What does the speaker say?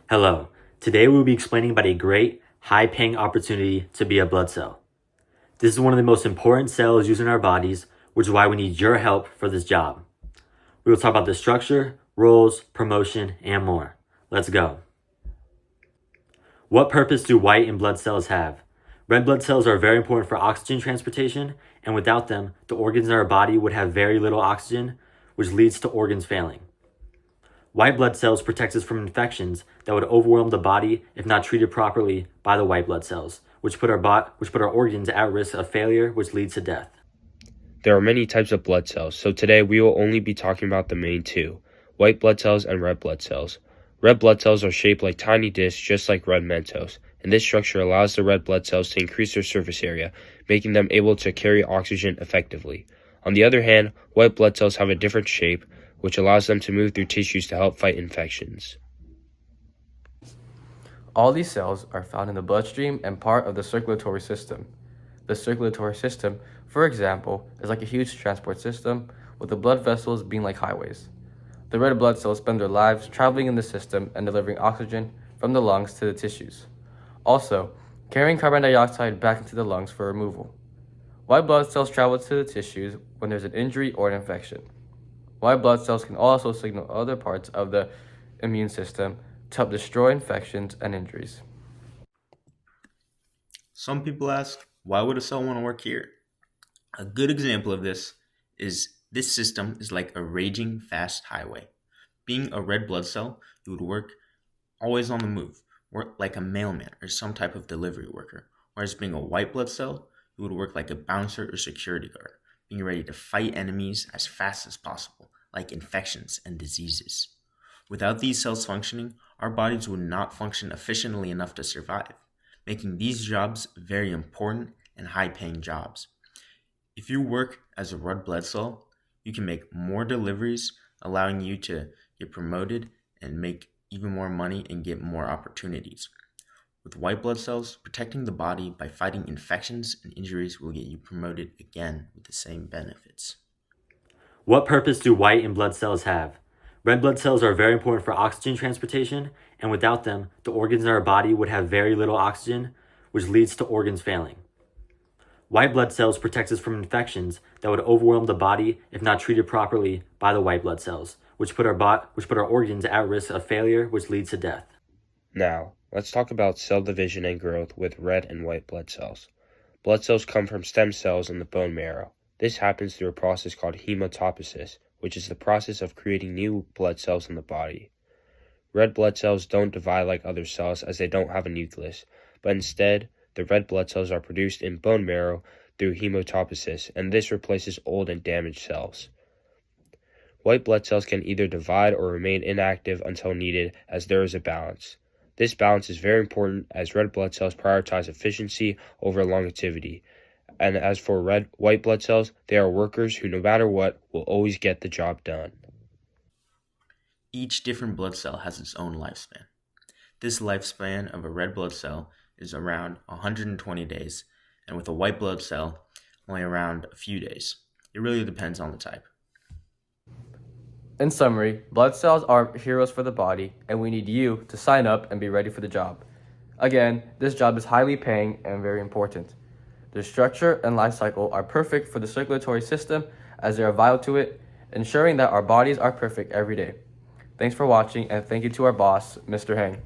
Hello. Today we will be explaining about a great, high-paying opportunity to be a blood cell. This is one of the most important cells used in our bodies, which is why we need your help for this job. We will talk about the structure, roles, promotion, and more. Let's go. What purpose do white and blood cells have? Red blood cells are very important for oxygen transportation, and without them, the organs in our body would have very little oxygen, which leads to organs failing. White blood cells protect us from infections that would overwhelm the body if not treated properly by the white blood cells, which put our organs at risk of failure, which leads to death. There are many types of blood cells, so today we will only be talking about the main two, white blood cells and red blood cells. Red blood cells are shaped like tiny discs, just like red Mentos, and this structure allows the red blood cells to increase their surface area, making them able to carry oxygen effectively. On the other hand, white blood cells have a different shape, which allows them to move through tissues to help fight infections. All these cells are found in the bloodstream and part of the circulatory system. The circulatory system, for example, is like a huge transport system, with the blood vessels being like highways. The red blood cells spend their lives traveling in the system and delivering oxygen from the lungs to the tissues. Also, carrying carbon dioxide back into the lungs for removal. White blood cells travel to the tissues when there's an injury or an infection. White blood cells can also signal other parts of the immune system to help destroy infections and injuries. Some people ask, why would a cell want to work here? A good example of this system is like a raging fast highway. Being a red blood cell, you would work always on the move, work like a mailman or some type of delivery worker. Whereas being a white blood cell, you would work like a bouncer or security guard, being ready to fight enemies as fast as possible, like infections and diseases. Without these cells functioning, our bodies would not function efficiently enough to survive, making these jobs very important and high-paying jobs. If you work as a red blood cell, you can make more deliveries, allowing you to get promoted and make even more money and get more opportunities. With white blood cells, protecting the body by fighting infections and injuries will get you promoted again with the same benefits. What purpose do white and blood cells have? Red blood cells are very important for oxygen transportation, and without them, the organs in our body would have very little oxygen, which leads to organs failing. White blood cells protect us from infections that would overwhelm the body if not treated properly by the white blood cells, which put our organs at risk of failure, which leads to death. Now, let's talk about cell division and growth with red and white blood cells. Blood cells come from stem cells in the bone marrow. This happens through a process called hematopoiesis, which is the process of creating new blood cells in the body. Red blood cells don't divide like other cells as they don't have a nucleus, but instead, the red blood cells are produced in bone marrow through hematopoiesis, and this replaces old and damaged cells. White blood cells can either divide or remain inactive until needed, as there is a balance. This balance is very important as red blood cells prioritize efficiency over longevity. And as for white blood cells, they are workers who, no matter what, will always get the job done. Each different blood cell has its own lifespan. This lifespan of a red blood cell is around 120 days, and with a white blood cell, only around a few days. It really depends on the type. In summary, blood cells are heroes for the body, and we need you to sign up and be ready for the job. Again, this job is highly paying and very important. Their structure and life cycle are perfect for the circulatory system as they are vital to it, ensuring that our bodies are perfect every day. Thanks for watching, and thank you to our boss, Mr. Hang.